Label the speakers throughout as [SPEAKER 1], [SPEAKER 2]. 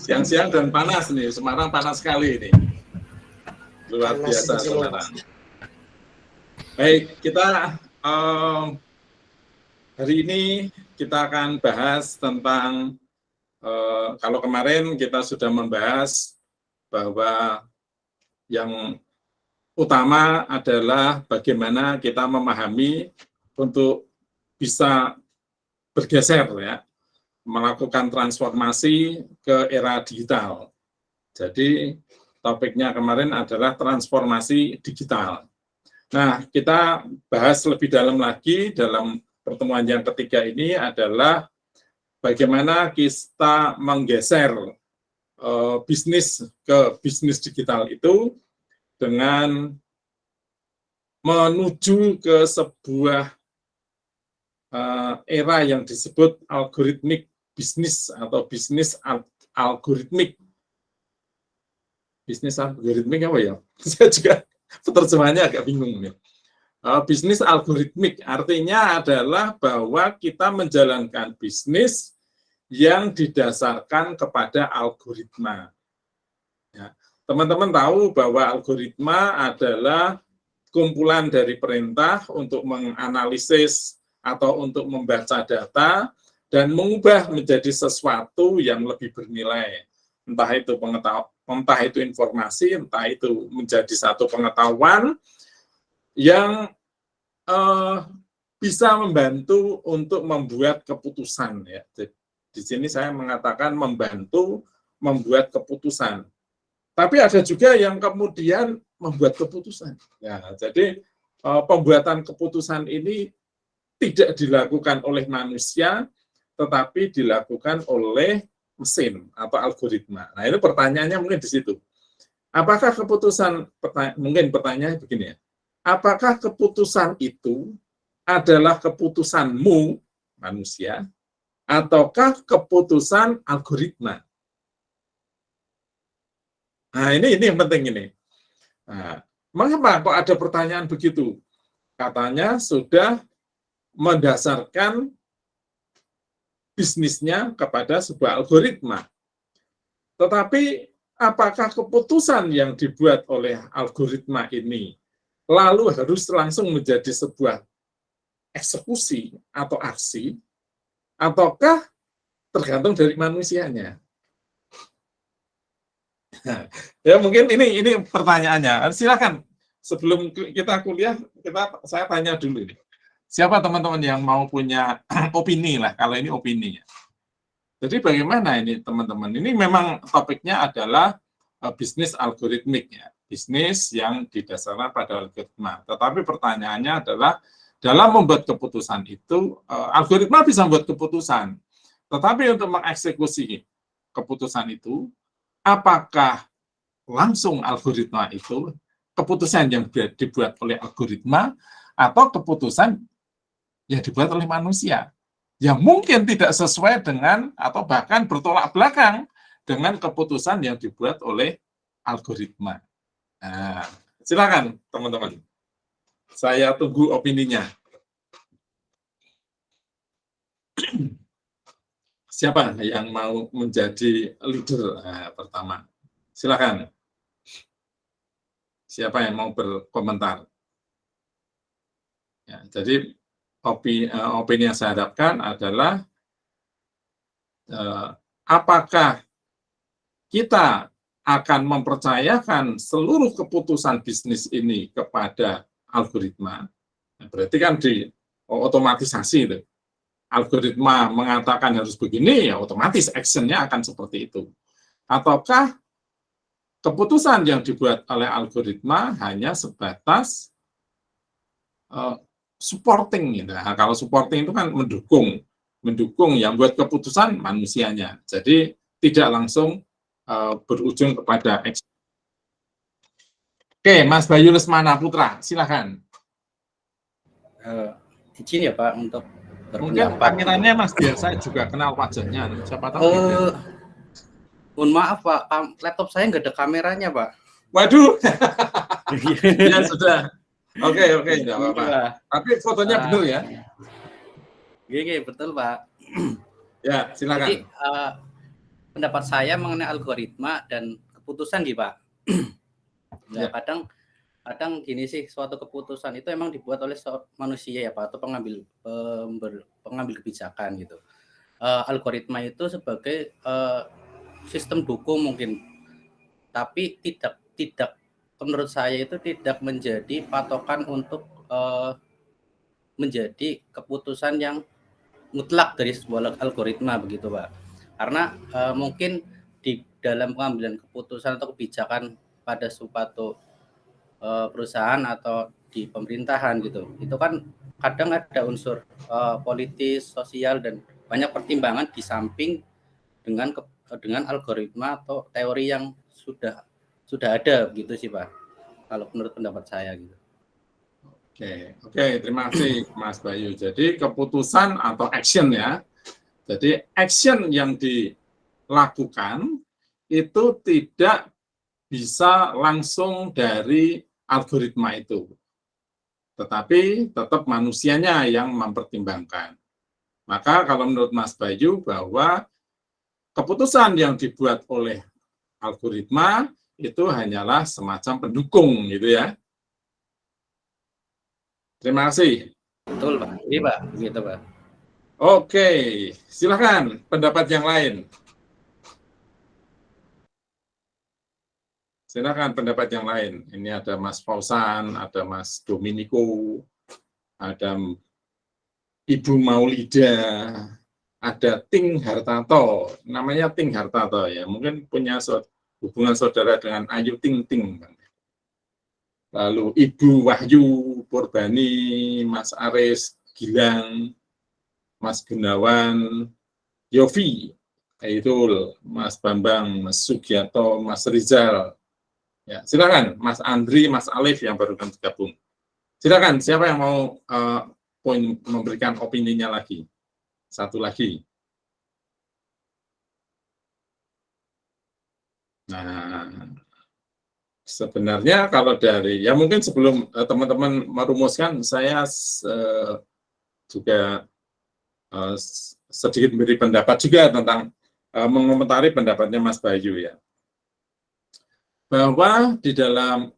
[SPEAKER 1] Siang-siang dan panas nih, Semarang panas sekali ini. Luar biasa Semarang. Baik, kita hari ini kita akan bahas tentang kalau kemarin kita sudah membahas bahwa yang utama adalah bagaimana kita memahami untuk bisa bergeser ya, melakukan transformasi ke era digital. Jadi topiknya kemarin adalah transformasi digital. Nah, kita bahas lebih dalam lagi dalam pertemuan yang ketiga ini adalah bagaimana kita menggeser bisnis ke bisnis digital itu dengan menuju ke sebuah era yang disebut algoritmik bisnis atau bisnis algoritmik. Bisnis algoritmik apa ya? Saya juga penerjemahannya agak bingung nih. Bisnis algoritmik artinya adalah bahwa kita menjalankan bisnis yang didasarkan kepada algoritma. Ya, teman-teman tahu bahwa algoritma adalah kumpulan dari perintah untuk menganalisis atau untuk membaca data dan mengubah menjadi sesuatu yang lebih bernilai. Entah itu informasi, entah itu menjadi satu pengetahuan yang bisa membantu untuk membuat keputusan. Ya. Di sini saya mengatakan membantu membuat keputusan. Tapi ada juga yang kemudian membuat keputusan. Ya, jadi pembuatan keputusan ini tidak dilakukan oleh manusia, tetapi dilakukan oleh mesin atau algoritma. Nah, ini pertanyaannya mungkin di situ. Apakah keputusan, mungkin pertanyaannya begini ya, apakah keputusan itu adalah keputusanmu, manusia, ataukah keputusan algoritma? Nah, ini yang penting ini. Nah, mengapa kok ada pertanyaan begitu? Katanya sudah mendasarkan bisnisnya kepada sebuah algoritma. Tetapi apakah keputusan yang dibuat oleh algoritma ini lalu harus langsung menjadi sebuah eksekusi atau aksi, ataukah tergantung dari manusianya? Ya mungkin ini pertanyaannya. Silakan sebelum kita kuliah saya tanya dulu ini. Siapa teman-teman yang mau punya opini lah, kalau ini opini. Jadi bagaimana ini teman-teman? Ini memang topiknya adalah bisnis algoritmik ya, bisnis yang didasarkan pada algoritma. Tetapi pertanyaannya adalah dalam membuat keputusan itu, algoritma bisa membuat keputusan. Tetapi untuk mengeksekusi keputusan itu, apakah langsung algoritma itu, keputusan yang dibuat oleh algoritma, atau keputusan yang dibuat oleh manusia, yang mungkin tidak sesuai dengan, atau bahkan bertolak belakang dengan keputusan yang dibuat oleh algoritma. Nah, silakan teman-teman. Saya tunggu opininya. Siapa yang mau menjadi leader pertama? Silakan. Siapa yang mau berkomentar? Ya, jadi opini yang saya harapkan adalah apakah kita akan mempercayakan seluruh keputusan bisnis ini kepada algoritma? Berarti kan di otomatisasi itu. Algoritma mengatakan harus begini, ya otomatis action-nya akan seperti itu. Ataukah keputusan yang dibuat oleh algoritma hanya sebatas supporting. Nah, kalau supporting itu kan mendukung yang buat keputusan manusianya. Jadi tidak langsung berujung kepada action. Oke, Mas Bayu Lesmana Putra, silakan.
[SPEAKER 2] Izin ya Pak untuk
[SPEAKER 1] mungkin kameranya Mas biar saya juga kenal wajahnya. Siapa tahu.
[SPEAKER 2] Mohon maaf Pak, laptop saya nggak ada kameranya Pak.
[SPEAKER 1] Waduh. Ya sudah. Oke, enggak apa-apa. Tapi fotonya benar ya?
[SPEAKER 2] Iya, betul Pak.
[SPEAKER 1] Ya, silakan.
[SPEAKER 2] Jadi pendapat saya mengenai algoritma dan keputusan gitu Pak. Nah,
[SPEAKER 1] Ya.
[SPEAKER 2] kadang gini sih, suatu keputusan itu emang dibuat oleh manusia ya Pak, atau pengambil kebijakan gitu. Algoritma itu sebagai sistem dukung mungkin, tapi tidak menurut saya itu tidak menjadi patokan untuk menjadi keputusan yang mutlak dari sebuah algoritma begitu Pak. Karena mungkin di dalam pengambilan keputusan atau kebijakan pada suatu perusahaan atau di pemerintahan gitu, itu kan kadang ada unsur politis, sosial, dan banyak pertimbangan di samping dengan algoritma atau teori yang sudah ada gitu sih Pak, kalau menurut pendapat saya gitu.
[SPEAKER 1] Oke, terima kasih Mas Bayu. Jadi keputusan atau action ya. Jadi action yang dilakukan itu tidak bisa langsung dari algoritma itu, tetapi tetap manusianya yang mempertimbangkan. Maka kalau menurut Mas Bayu bahwa keputusan yang dibuat oleh algoritma itu hanyalah semacam pendukung gitu ya. Terima kasih.
[SPEAKER 2] Betul Pak, iya Pak, begitu Pak.
[SPEAKER 1] Oke, silakan pendapat yang lain. Silakan pendapat yang lain. Ini ada Mas Fausan, ada Mas Dominico, ada Ibu Maulida, ada Ting Hartarto. Namanya Ting Hartarto ya. Mungkin punya hubungan saudara dengan Ayu Ting Ting. Lalu Ibu Wahyu Purbani, Mas Aris Gilang, Mas Gunawan, Yofi, Airul, Mas Bambang, Mas Sugiarto, Mas Rizal. Ya, silakan Mas Andri, Mas Alif yang baru bergabung. Silakan, siapa yang mau memberikan opininya lagi? Satu lagi. Nah, sebenarnya kalau dari, ya mungkin sebelum teman-teman merumuskan, saya juga sedikit memberi pendapat juga tentang mengomentari pendapatnya Mas Bayu ya. Bahwa di dalam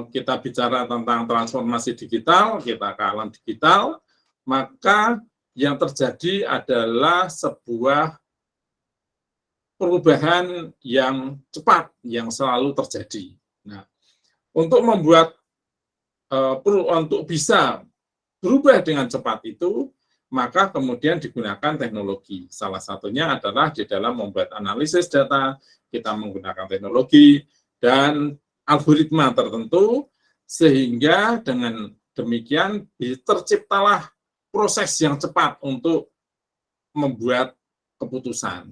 [SPEAKER 1] kita bicara tentang transformasi digital, kita ke alam digital, maka yang terjadi adalah sebuah perubahan yang cepat, yang selalu terjadi. Nah, untuk membuat, untuk bisa berubah dengan cepat itu, maka kemudian digunakan teknologi. Salah satunya adalah di dalam membuat analisis data, kita menggunakan teknologi dan algoritma tertentu, sehingga dengan demikian terciptalah proses yang cepat untuk membuat keputusan.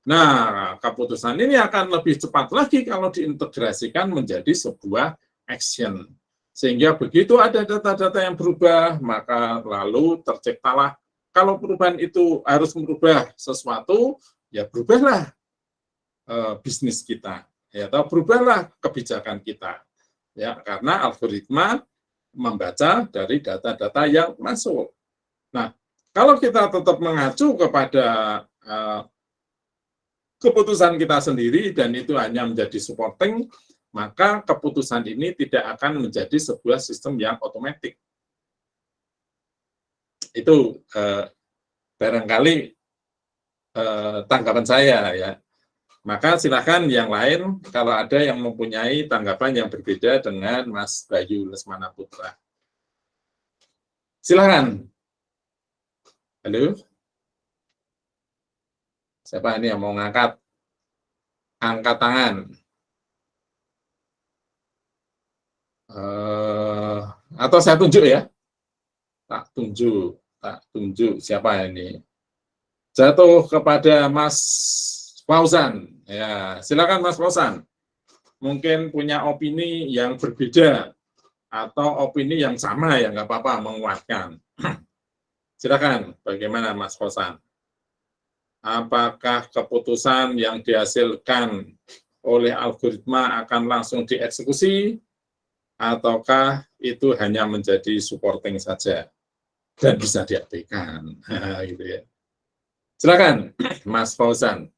[SPEAKER 1] Nah, keputusan ini akan lebih cepat lagi kalau diintegrasikan menjadi sebuah action. Sehingga begitu ada data-data yang berubah, maka lalu terciptalah, kalau perubahan itu harus merubah sesuatu, ya berubahlah bisnis kita, ya, atau berubahlah kebijakan kita. Ya, karena algoritma membaca dari data-data yang masuk. Nah, kalau kita tetap mengacu kepada keputusan kita sendiri dan itu hanya menjadi supporting, maka keputusan ini tidak akan menjadi sebuah sistem yang otomatis. Itu barangkali tanggapan saya ya. Maka silakan yang lain kalau ada yang mempunyai tanggapan yang berbeda dengan Mas Bayu Lesmana Putra. Silakan. Halo. Siapa ini yang mau ngangkat? Angkat tangan. Atau saya tunjuk ya? Tak tunjuk siapa ini? Jatuh kepada Mas Fauzan. Ya, silakan Mas Fauzan. Mungkin punya opini yang berbeda atau opini yang sama ya, nggak apa-apa, menguatkan. Silakan, bagaimana Mas Fauzan? Apakah keputusan yang dihasilkan oleh algoritma akan langsung dieksekusi, ataukah itu hanya menjadi supporting saja dan bisa diabaikan? Gitu ya. Silakan, Mas Fauzan.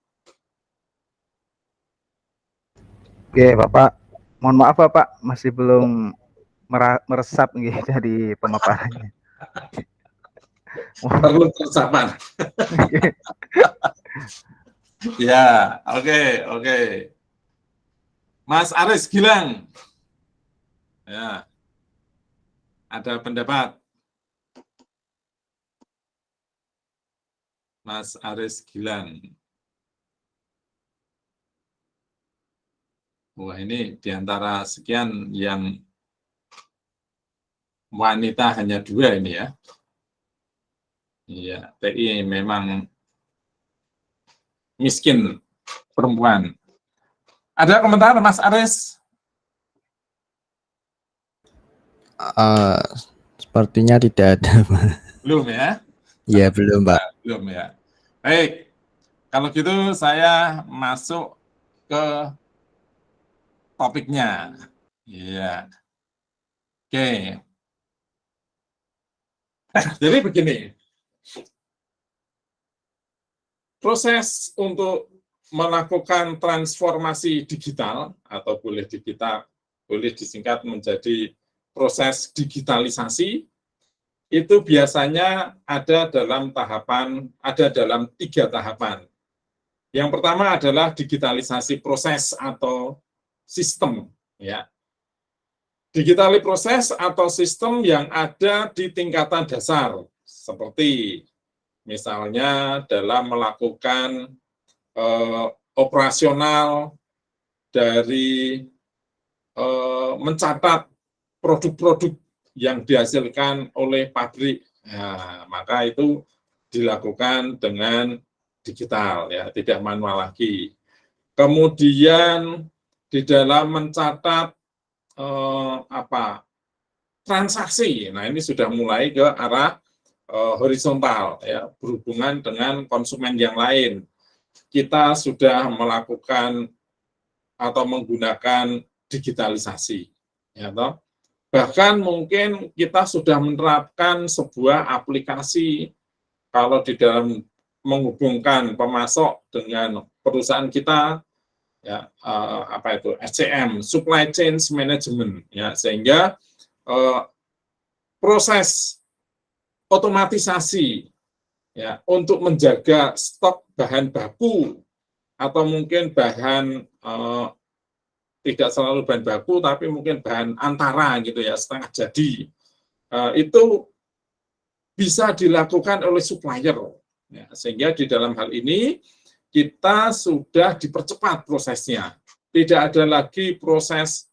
[SPEAKER 3] Oke, Bapak. Mohon maaf Bapak, masih belum meresap nih dari pemaparannya.
[SPEAKER 1] Perlu persiapan. Ya, oke. Mas Aris Gilang. Ya. Ada pendapat? Mas Aris Gilang. Wah, ini diantara sekian yang wanita hanya 2 ini ya. Iya, TI memang miskin perempuan. Ada komentar Mas Aris?
[SPEAKER 4] Sepertinya tidak ada, Pak.
[SPEAKER 1] Belum ya?
[SPEAKER 4] Iya, belum, Pak.
[SPEAKER 1] Belum ya. Baik, kalau gitu saya masuk ke topiknya. Iya. Oke. Jadi begini. Proses untuk melakukan transformasi digital atau boleh disingkat menjadi proses digitalisasi itu biasanya ada dalam 3 tahapan. Yang pertama adalah digitalisasi proses atau sistem, ya. Digitalisasi proses atau sistem yang ada di tingkatan dasar, seperti misalnya dalam melakukan operasional dari mencatat produk-produk yang dihasilkan oleh pabrik. Nah, maka itu dilakukan dengan digital, ya, tidak manual lagi. Kemudian di dalam mencatat transaksi, nah ini sudah mulai ke arah horizontal, ya, berhubungan dengan konsumen yang lain. Kita sudah melakukan atau menggunakan digitalisasi, ya toh. Bahkan mungkin kita sudah menerapkan sebuah aplikasi kalau di dalam menghubungkan pemasok dengan perusahaan kita, ya, SCM, Supply Chain Management, ya, sehingga proses otomatisasi, ya, untuk menjaga stok bahan baku atau mungkin bahan tidak selalu bahan baku, tapi mungkin bahan antara gitu ya, setengah jadi, itu bisa dilakukan oleh supplier. Ya, sehingga di dalam hal ini kita sudah dipercepat prosesnya. Tidak ada lagi proses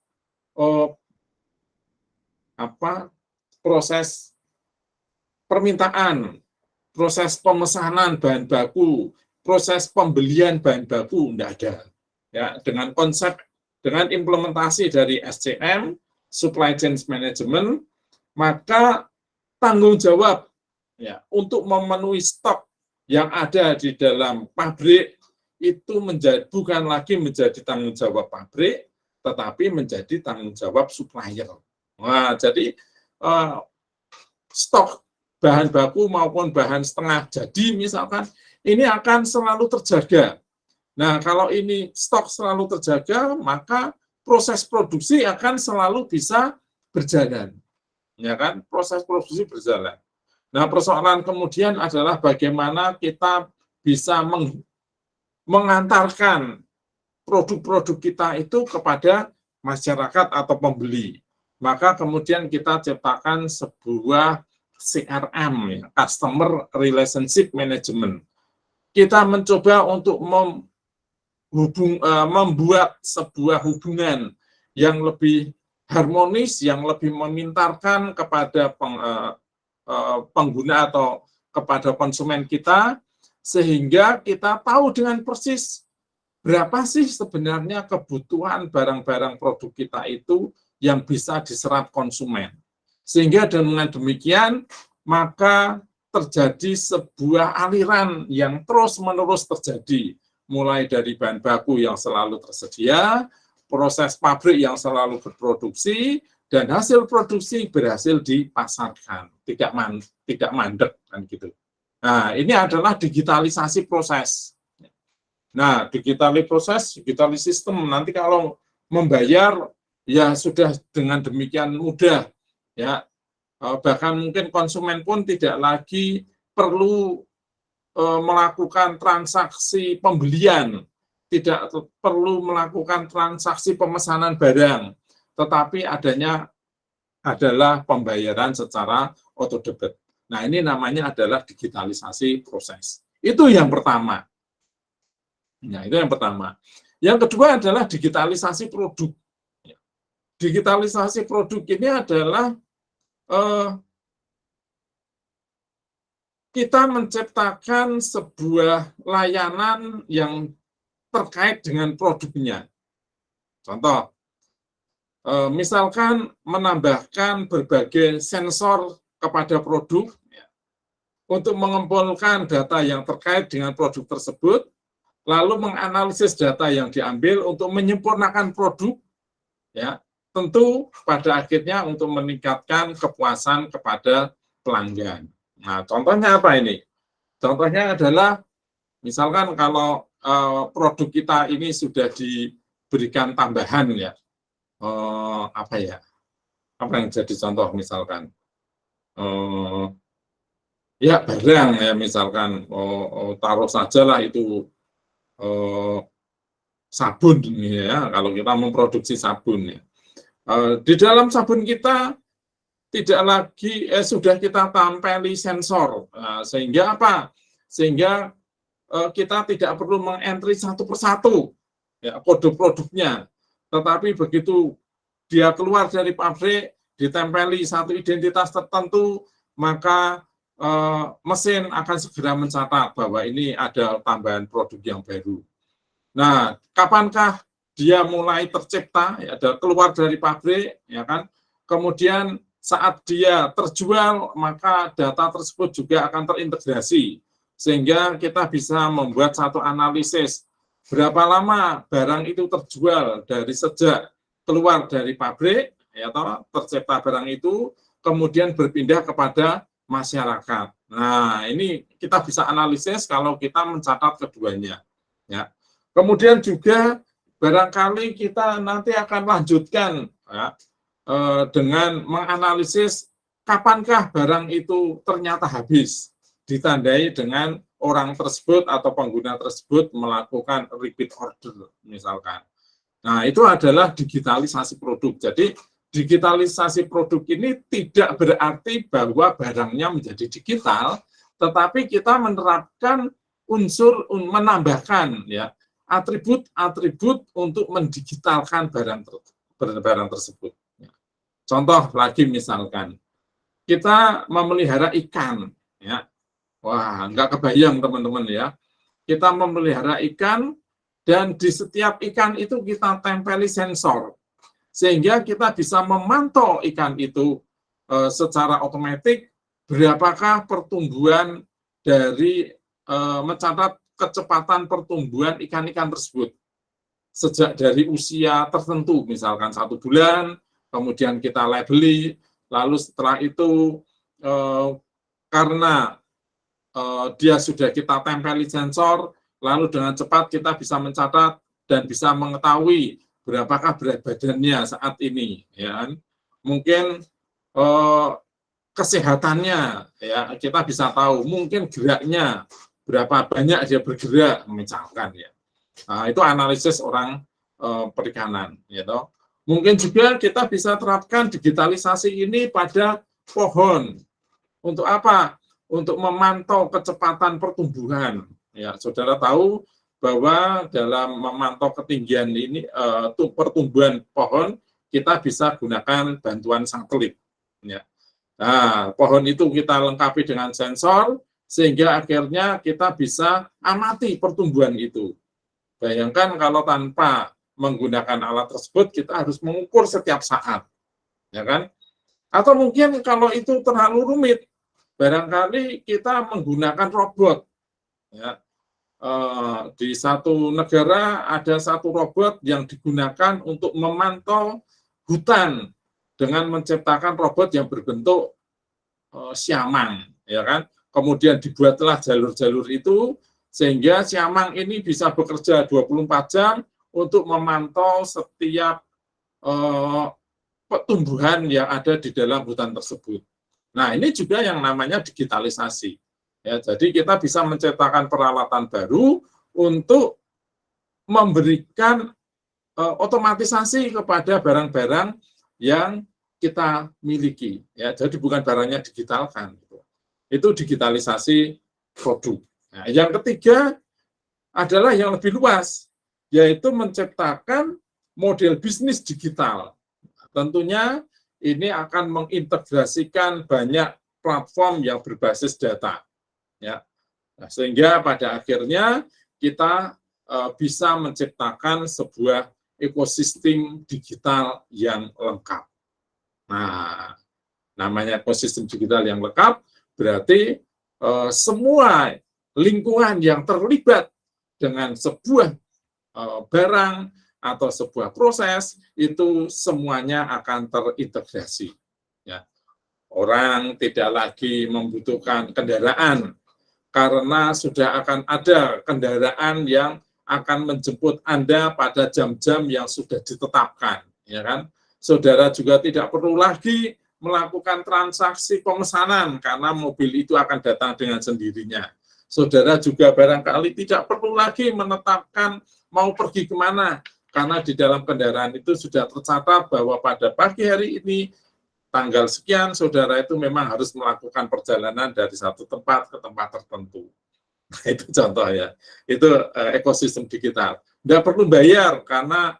[SPEAKER 1] proses permintaan, proses pemesanan bahan baku, proses pembelian bahan baku, tidak ada. Ya, dengan konsep, dengan implementasi dari SCM, Supply Chain Management, maka tanggung jawab, ya, untuk memenuhi stok yang ada di dalam pabrik itu bukan lagi menjadi tanggung jawab pabrik, tetapi menjadi tanggung jawab supplier. Nah, jadi stok bahan baku maupun bahan setengah jadi misalkan, ini akan selalu terjaga. Nah, kalau ini stok selalu terjaga, maka proses produksi akan selalu bisa berjalan. Ya kan? Proses produksi berjalan. Nah, persoalan kemudian adalah bagaimana kita bisa mengantarkan produk-produk kita itu kepada masyarakat atau pembeli. Maka kemudian kita ciptakan sebuah CRM, ya, Customer Relationship Management. Kita mencoba untuk membuat sebuah hubungan yang lebih harmonis, yang lebih memintarkan kepada pengguna atau kepada konsumen kita, sehingga kita tahu dengan persis berapa sih sebenarnya kebutuhan barang-barang produk kita itu yang bisa diserap konsumen. Sehingga dengan demikian, maka terjadi sebuah aliran yang terus-menerus terjadi, mulai dari bahan baku yang selalu tersedia, proses pabrik yang selalu berproduksi, dan hasil produksi berhasil dipasarkan, tidak mandek, kan gitu. Nah, ini adalah digitalisasi proses. Nah, digitalisasi proses, digitalisasi sistem. Nanti kalau membayar ya sudah dengan demikian mudah, ya. Bahkan mungkin konsumen pun tidak lagi perlu melakukan transaksi pembelian, tidak perlu melakukan transaksi pemesanan barang, tetapi adanya adalah pembayaran secara auto debit. Nah, ini namanya adalah digitalisasi proses. Itu yang pertama. Nah, itu yang pertama. Yang kedua adalah digitalisasi produk. Digitalisasi produk ini adalah kita menciptakan sebuah layanan yang terkait dengan produknya. Contoh, misalkan menambahkan berbagai sensor kepada produk untuk mengumpulkan data yang terkait dengan produk tersebut, lalu menganalisis data yang diambil untuk menyempurnakan produk, ya, tentu pada akhirnya untuk meningkatkan kepuasan kepada pelanggan. Nah, contohnya apa ini? Contohnya adalah misalkan kalau produk kita ini sudah diberikan tambahan, ya, apa yang jadi contoh misalkan ya barang, ya, misalkan taruh sajalah itu sabun, ya, kalau kita memproduksi sabun, ya. Di dalam sabun kita tidak lagi sudah kita tampeli sensor, sehingga apa? Sehingga kita tidak perlu mengentry satu persatu, ya, kode produknya, tetapi begitu dia keluar dari pabrik ditempeli satu identitas tertentu, maka mesin akan segera mencatat bahwa ini ada tambahan produk yang baru. Nah, kapankah dia mulai tercipta, ya, keluar dari pabrik, ya kan? Kemudian saat dia terjual, maka data tersebut juga akan terintegrasi, sehingga kita bisa membuat satu analisis berapa lama barang itu terjual dari sejak keluar dari pabrik, ya, tercipta barang itu, kemudian berpindah kepada masyarakat. Nah, ini kita bisa analisis kalau kita mencatat keduanya, ya. Kemudian juga barangkali kita nanti akan lanjutkan, ya, dengan menganalisis kapankah barang itu ternyata habis, ditandai dengan orang tersebut atau pengguna tersebut melakukan repeat order misalkan. Nah, itu adalah digitalisasi produk. Jadi digitalisasi produk ini tidak berarti bahwa barangnya menjadi digital, tetapi kita menerapkan unsur menambahkan, ya, atribut-atribut untuk mendigitalkan barang tersebut. Contoh lagi misalkan, kita memelihara ikan, ya. Wah, nggak kebayang teman-teman, ya. Kita memelihara ikan dan di setiap ikan itu kita tempeli sensor, sehingga kita bisa memantau ikan itu secara otomatis berapakah pertumbuhan dari mencatat kecepatan pertumbuhan ikan-ikan tersebut sejak dari usia tertentu, misalkan 1 bulan, kemudian kita labeli, lalu setelah itu karena dia sudah kita tempeli sensor, lalu dengan cepat kita bisa mencatat dan bisa mengetahui berapakah berat badannya saat ini, ya. Mungkin kesehatannya, ya, kita bisa tahu, mungkin geraknya berapa banyak dia bergerak misalkan, ya. Nah, itu analisis orang perikanan, ya, toh. Mungkin juga kita bisa terapkan digitalisasi ini pada pohon. Untuk apa? Untuk memantau kecepatan pertumbuhan. Ya, saudara tahu bahwa dalam memantau ketinggian ini pertumbuhan pohon, kita bisa gunakan bantuan satelit, ya. Nah, pohon itu kita lengkapi dengan sensor, sehingga akhirnya kita bisa amati pertumbuhan itu. Bayangkan kalau tanpa menggunakan alat tersebut, kita harus mengukur setiap saat, ya kan? Atau mungkin kalau itu terlalu rumit, barangkali kita menggunakan robot, ya. Di satu negara ada satu robot yang digunakan untuk memantau hutan dengan menciptakan robot yang berbentuk siamang, ya kan? Kemudian dibuatlah jalur-jalur itu sehingga siamang ini bisa bekerja 24 jam untuk memantau setiap pertumbuhan yang ada di dalam hutan tersebut. Nah, ini juga yang namanya digitalisasi. Ya, jadi kita bisa menciptakan peralatan baru untuk memberikan otomatisasi kepada barang-barang yang kita miliki. Ya, jadi bukan barangnya digitalkan. Itu digitalisasi produk. Nah, yang ketiga adalah yang lebih luas, yaitu menciptakan model bisnis digital. Tentunya ini akan mengintegrasikan banyak platform yang berbasis data, ya. Nah, sehingga pada akhirnya kita bisa menciptakan sebuah ekosistem digital yang lengkap. Nah, namanya ekosistem digital yang lengkap berarti semua lingkungan yang terlibat dengan sebuah barang atau sebuah proses itu semuanya akan terintegrasi. Ya. Orang tidak lagi membutuhkan kendaraan karena sudah akan ada kendaraan yang akan menjemput Anda pada jam-jam yang sudah ditetapkan, ya kan? Saudara juga tidak perlu lagi melakukan transaksi pemesanan karena mobil itu akan datang dengan sendirinya. Saudara juga barangkali tidak perlu lagi menetapkan mau pergi kemana, karena di dalam kendaraan itu sudah tercatat bahwa pada pagi hari ini, tanggal sekian, saudara itu memang harus melakukan perjalanan dari satu tempat ke tempat tertentu. Nah, itu contoh ya. Itu ekosistem digital. Tidak perlu bayar karena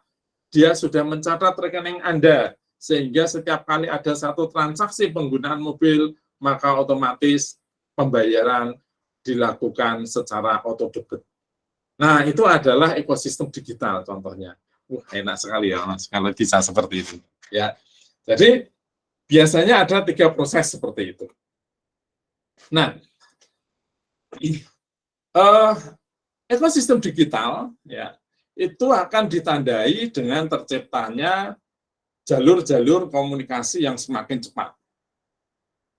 [SPEAKER 1] dia sudah mencatat rekening Anda, sehingga setiap kali ada satu transaksi penggunaan mobil, maka otomatis pembayaran dilakukan secara auto-debit. Nah, itu adalah ekosistem digital contohnya. Enak sekali ya, Mas, kalau bisa seperti itu. Ya, jadi biasanya ada 3 proses seperti itu. Nah, ekosistem digital ya itu akan ditandai dengan terciptanya jalur-jalur komunikasi yang semakin cepat.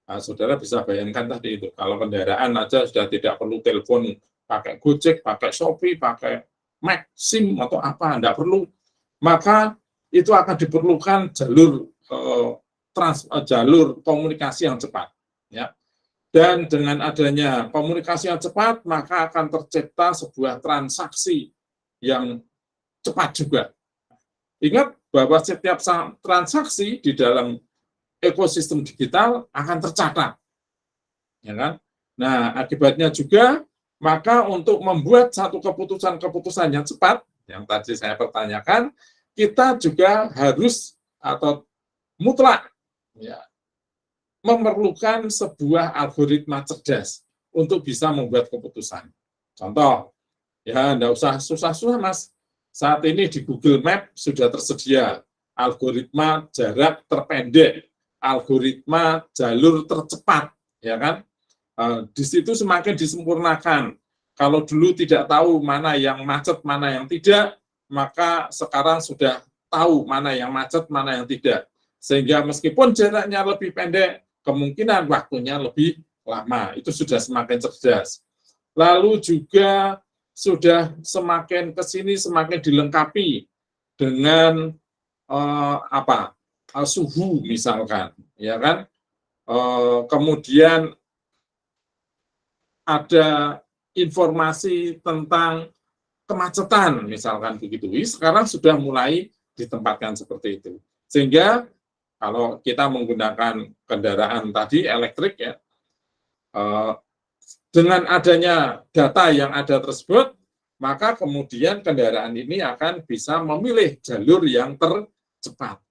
[SPEAKER 1] Nah, saudara bisa bayangkan tadi itu, kalau kendaraan aja sudah tidak perlu telepon pakai Gojek, pakai Shopee, pakai Maxim atau apa, tidak perlu. Maka itu akan diperlukan jalur jalur komunikasi yang cepat. Ya. Dan dengan adanya komunikasi yang cepat, maka akan tercipta sebuah transaksi yang cepat juga. Ingat bahwa setiap transaksi di dalam ekosistem digital akan tercatat. Ya kan? Nah, akibatnya juga, maka untuk membuat satu keputusan-keputusan yang cepat, yang tadi saya pertanyakan, kita juga harus atau mutlak ya, memerlukan sebuah algoritma cerdas untuk bisa membuat keputusan. Contoh, ya enggak usah susah-susah, Mas. Saat ini di Google Map sudah tersedia algoritma jarak terpendek, algoritma jalur tercepat, ya kan? Di situ semakin disempurnakan. Kalau dulu tidak tahu mana yang macet, mana yang tidak, maka sekarang sudah tahu mana yang macet, mana yang tidak. Sehingga meskipun jaraknya lebih pendek, kemungkinan waktunya lebih lama. Itu sudah semakin cerdas. Lalu juga sudah semakin ke sini semakin dilengkapi dengan suhu misalkan, ya kan? Kemudian ada informasi tentang kemacetan misalkan begitu. Sekarang sudah mulai ditempatkan seperti itu. Sehingga kalau kita menggunakan kendaraan tadi elektrik ya, dengan adanya data yang ada tersebut, maka kemudian kendaraan ini akan bisa memilih jalur yang tercepat,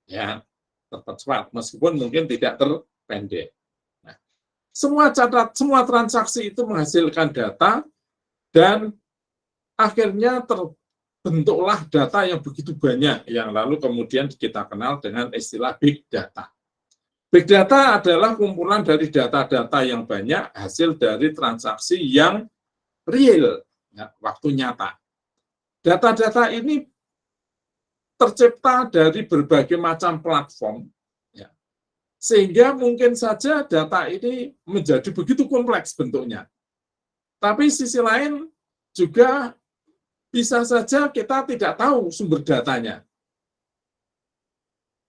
[SPEAKER 1] ya, tercepat meskipun mungkin tidak terpendek. Nah, semua transaksi itu menghasilkan data dan akhirnya terbentuklah data yang begitu banyak yang lalu kemudian kita kenal dengan istilah big data. Big data adalah kumpulan dari data-data yang banyak hasil dari transaksi yang real, ya, waktu nyata. Data-data ini tercipta dari berbagai macam platform, ya, sehingga mungkin saja data ini menjadi begitu kompleks bentuknya. Tapi sisi lain juga bisa saja kita tidak tahu sumber datanya.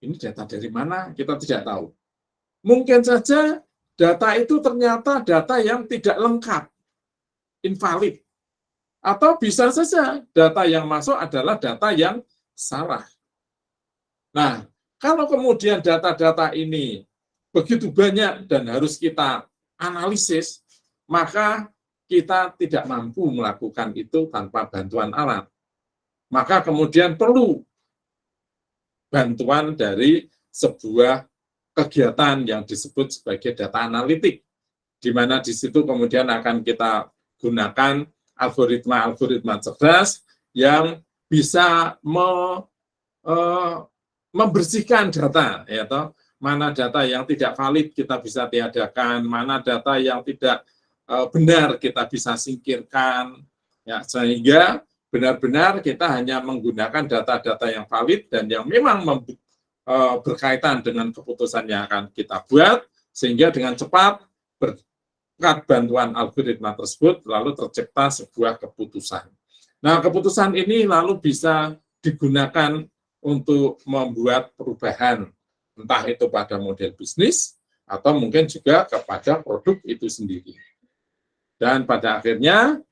[SPEAKER 1] Ini data dari mana? Kita tidak tahu. Mungkin saja data itu ternyata data yang tidak lengkap, invalid. Atau bisa saja data yang masuk adalah data yang salah. Nah, kalau kemudian data-data ini begitu banyak dan harus kita analisis, maka kita tidak mampu melakukan itu tanpa bantuan alat. Maka kemudian perlu bantuan dari sebuah kegiatan yang disebut sebagai data analitik, di mana di situ kemudian akan kita gunakan algoritma-algoritma cerdas yang bisa membersihkan data, ya toh. Mana data yang tidak valid kita bisa tiadakan, mana data yang tidak benar kita bisa singkirkan, ya, sehingga benar-benar kita hanya menggunakan data-data yang valid dan yang memang berkaitan dengan keputusan yang akan kita buat, sehingga dengan cepat berkat bantuan algoritma tersebut lalu tercipta sebuah keputusan. Nah, keputusan ini lalu bisa digunakan untuk membuat perubahan, entah itu pada model bisnis atau mungkin juga kepada produk itu sendiri. Dan pada akhirnya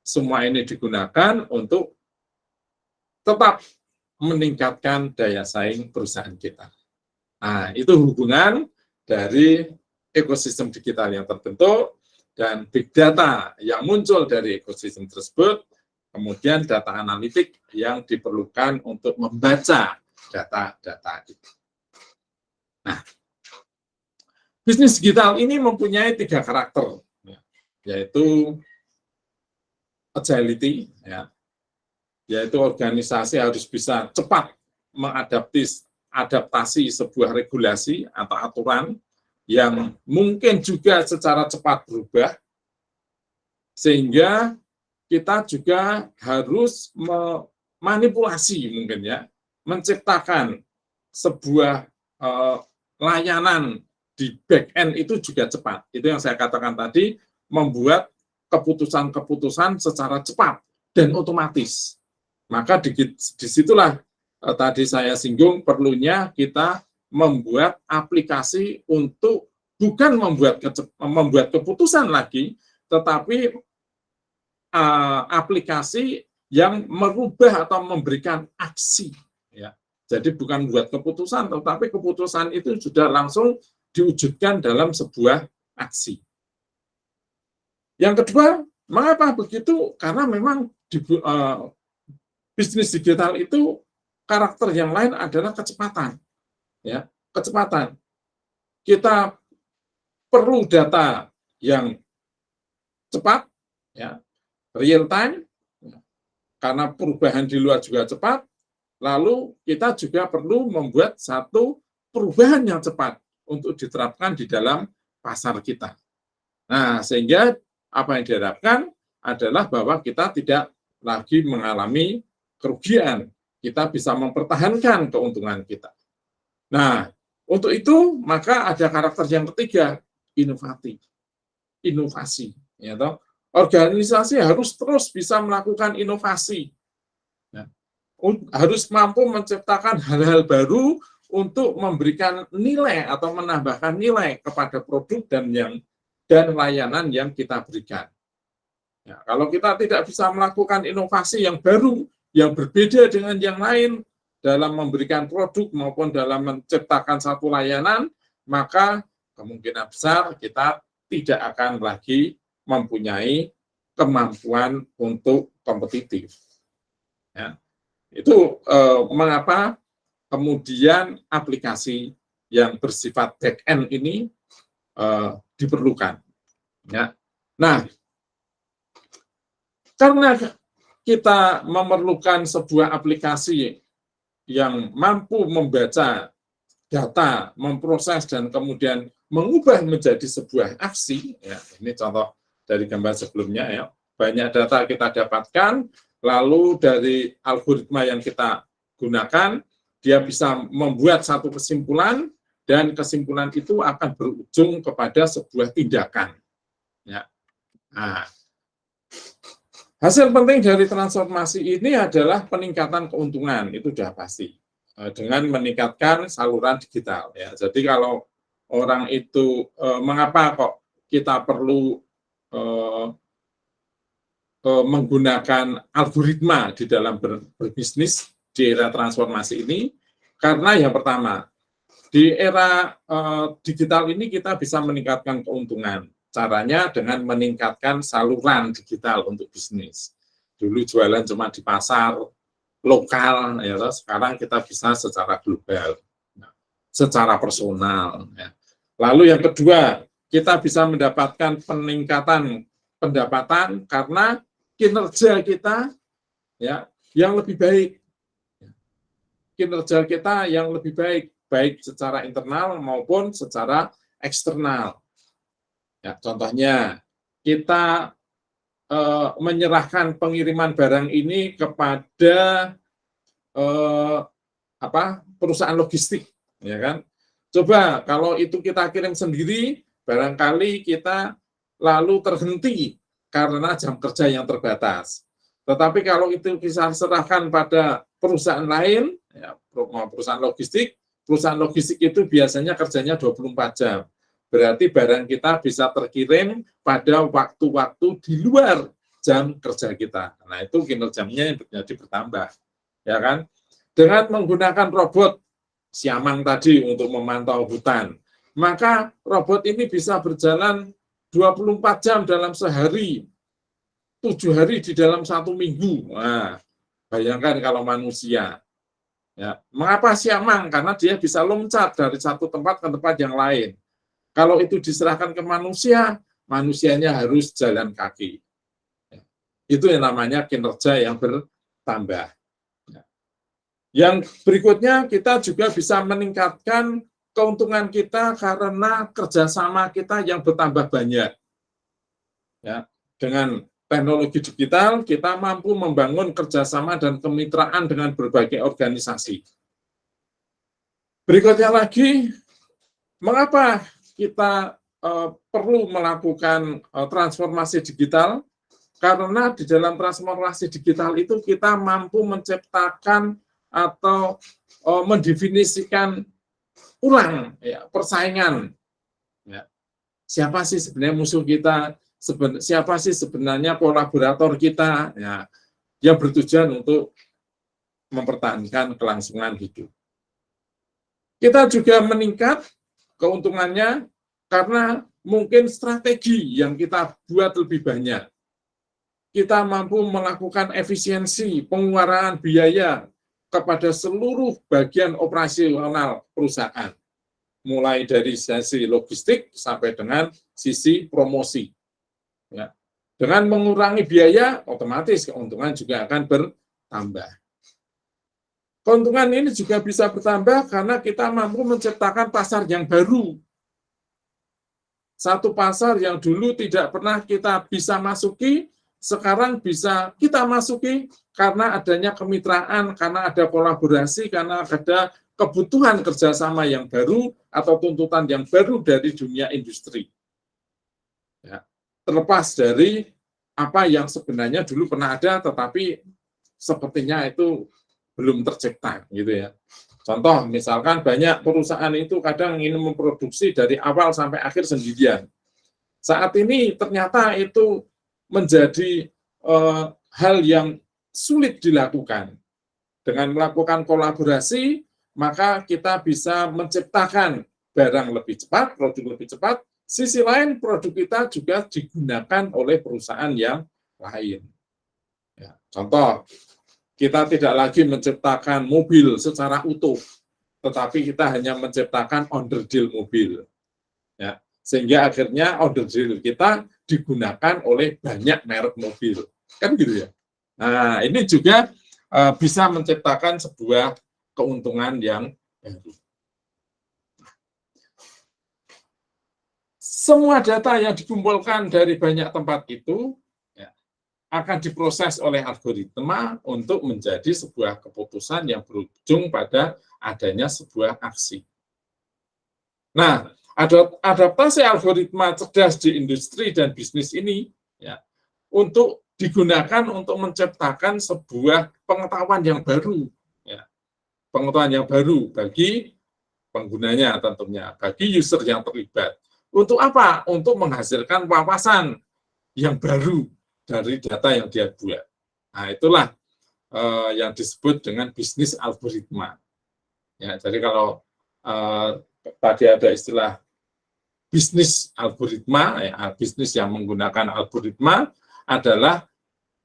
[SPEAKER 1] semua ini digunakan untuk tetap meningkatkan daya saing perusahaan kita. Nah, itu hubungan dari ekosistem digital yang terbentuk dan big data yang muncul dari ekosistem tersebut, kemudian data analitik yang diperlukan untuk membaca data-data itu. Nah, bisnis digital ini mempunyai 3 karakter, yaitu agility, yaitu organisasi harus bisa cepat mengadaptasi sebuah regulasi atau aturan yang mungkin juga secara cepat berubah, sehingga kita juga harus memanipulasi mungkin ya, menciptakan sebuah layanan di back end itu juga cepat. Itu yang saya katakan tadi, membuat keputusan-keputusan secara cepat dan otomatis. Maka disitulah tadi saya singgung perlunya kita membuat aplikasi untuk bukan membuat keputusan lagi, tetapi aplikasi yang merubah atau memberikan aksi. Ya. Jadi bukan buat keputusan, tetapi keputusan itu sudah langsung diwujudkan dalam sebuah aksi. Yang kedua, mengapa begitu? Karena memang bisnis digital itu karakter yang lain adalah kecepatan. Ya, kecepatan. Kita perlu data yang cepat, ya, real time, karena perubahan di luar juga cepat. Lalu kita juga perlu membuat satu perubahan yang cepat untuk diterapkan di dalam pasar kita. Nah, sehingga apa yang diharapkan adalah bahwa kita tidak lagi mengalami kerugian. Kita bisa mempertahankan keuntungan kita. Nah, untuk itu maka ada karakter yang ketiga, inovasi. Ya, toh? Organisasi harus terus bisa melakukan inovasi. Ya. Harus mampu menciptakan hal-hal baru untuk memberikan nilai atau menambahkan nilai kepada produk dan layanan yang kita berikan. Ya, kalau kita tidak bisa melakukan inovasi yang baru, yang berbeda dengan yang lain dalam memberikan produk maupun dalam menciptakan satu layanan, maka kemungkinan besar kita tidak akan lagi mempunyai kemampuan untuk kompetitif. Ya. Itu mengapa kemudian aplikasi yang bersifat back-end ini diperlukan. Ya. Nah, karena kita memerlukan sebuah aplikasi yang mampu membaca data, memproses, dan kemudian mengubah menjadi sebuah aksi, ya, ini contoh dari gambar sebelumnya, ya, banyak data kita dapatkan, lalu dari algoritma yang kita gunakan, dia bisa membuat satu kesimpulan, dan kesimpulan itu akan berujung kepada sebuah tindakan. Ya. Nah, Hasil penting dari transformasi ini adalah peningkatan keuntungan, itu sudah pasti. Dengan meningkatkan saluran digital. Ya. Jadi kalau orang itu, mengapa kok kita perlu menggunakan algoritma di dalam berbisnis di era transformasi ini? Karena yang pertama, di era digital ini kita bisa meningkatkan keuntungan. Caranya dengan meningkatkan saluran digital untuk bisnis. Dulu jualan cuma di pasar lokal, ya, sekarang kita bisa secara global, secara personal. Ya. Lalu yang kedua, kita bisa mendapatkan peningkatan pendapatan karena kinerja kita ya yang lebih baik. Kinerja kita yang lebih baik, baik secara internal maupun secara eksternal. Ya, contohnya, kita menyerahkan pengiriman barang ini kepada perusahaan logistik, ya kan? Coba kalau itu kita kirim sendiri, barangkali kita lalu terhenti karena jam kerja yang terbatas. Tetapi kalau itu kita serahkan pada perusahaan lain, ya, perusahaan logistik itu biasanya kerjanya 24 jam. Berarti barang kita bisa terkirim pada waktu-waktu di luar jam kerja kita. Nah, itu kinerjanya menjadi bertambah. Ya kan? Dengan menggunakan robot Siamang tadi untuk memantau hutan, maka robot ini bisa berjalan 24 jam dalam sehari, 7 hari di dalam 1 minggu. Nah, bayangkan kalau manusia. Ya, mengapa Siamang? Karena dia bisa loncat dari satu tempat ke tempat yang lain. Kalau itu diserahkan ke manusia, manusianya harus jalan kaki. Itu yang namanya kinerja yang bertambah. Yang berikutnya, kita juga bisa meningkatkan keuntungan kita karena kerjasama kita yang bertambah banyak. Ya, dengan teknologi digital, kita mampu membangun kerjasama dan kemitraan dengan berbagai organisasi. Berikutnya lagi, mengapa kita perlu melakukan transformasi digital? Karena di dalam transformasi digital itu kita mampu menciptakan atau mendefinisikan ulang ya, persaingan. Ya. Siapa sih sebenarnya musuh kita? Siapa sih sebenarnya kolaborator kita? Ya, yang bertujuan untuk mempertahankan kelangsungan hidup. Kita juga meningkat keuntungannya karena mungkin strategi yang kita buat lebih banyak. Kita mampu melakukan efisiensi pengeluaran biaya kepada seluruh bagian operasional perusahaan, mulai dari sisi logistik sampai dengan sisi promosi. Ya. Dengan mengurangi biaya, otomatis keuntungan juga akan bertambah. Keuntungan ini juga bisa bertambah karena kita mampu menciptakan pasar yang baru. Satu pasar yang dulu tidak pernah kita bisa masuki, sekarang bisa kita masuki karena adanya kemitraan, karena ada kolaborasi, karena ada kebutuhan kerjasama yang baru atau tuntutan yang baru dari dunia industri. Ya. Terlepas dari apa yang sebenarnya dulu pernah ada, tetapi sepertinya itu belum tercipta, gitu ya. Contoh, misalkan banyak perusahaan itu kadang ingin memproduksi dari awal sampai akhir sendirian. Saat ini ternyata itu menjadi hal yang sulit dilakukan. Dengan melakukan kolaborasi, maka kita bisa menciptakan barang lebih cepat, produk lebih cepat. Sisi lain, produk kita juga digunakan oleh perusahaan yang lain. Ya, contoh, kita tidak lagi menciptakan mobil secara utuh, tetapi kita hanya menciptakan onderdil mobil. Ya, sehingga akhirnya onderdil kita digunakan oleh banyak merek mobil. Kan gitu ya. Nah, ini juga bisa menciptakan sebuah keuntungan yang baru. Semua data yang dikumpulkan dari banyak tempat itu akan diproses oleh algoritma untuk menjadi sebuah keputusan yang berujung pada adanya sebuah aksi. Nah, adaptasi algoritma cerdas di industri dan bisnis ini ya, untuk digunakan untuk menciptakan sebuah pengetahuan yang baru, ya. Pengetahuan yang baru bagi penggunanya tentunya, bagi user yang terlibat. Untuk apa? Untuk menghasilkan wawasan yang baru dari data yang dia buat. Nah, itulah yang disebut dengan bisnis algoritma. Ya, jadi kalau tadi ada istilah bisnis algoritma, ya, bisnis yang menggunakan algoritma adalah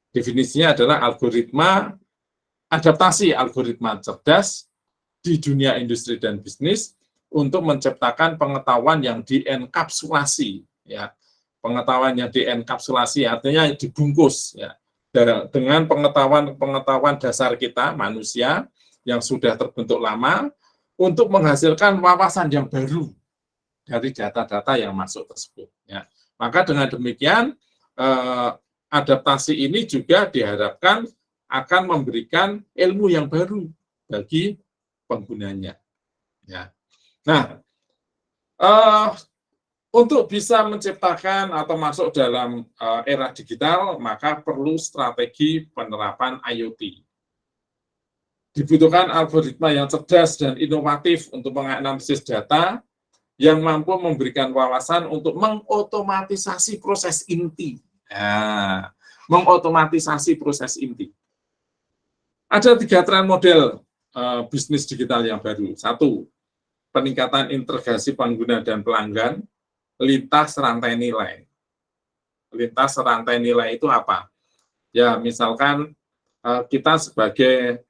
[SPEAKER 1] definisinya adalah algoritma adaptasi algoritma cerdas di dunia industri dan bisnis untuk menciptakan pengetahuan yang dienkapsulasi, ya. Pengetahuan yang dienkapsulasi artinya dibungkus, ya, dengan pengetahuan dasar kita manusia yang sudah terbentuk lama untuk menghasilkan wawasan yang baru dari data-data yang masuk tersebut, ya. Maka dengan demikian adaptasi ini juga diharapkan akan memberikan ilmu yang baru bagi penggunanya, ya. Nah, untuk bisa menciptakan atau masuk dalam era digital, maka perlu strategi penerapan IoT. Dibutuhkan algoritma yang cerdas dan inovatif untuk menganalisis data yang mampu memberikan wawasan untuk mengotomatisasi proses inti. Nah, mengotomatisasi proses inti. Ada 3 tren model bisnis digital yang baru. 1, peningkatan integrasi pengguna dan pelanggan lintas rantai nilai. Lintas rantai nilai itu apa? Ya, misalkan kita sebagai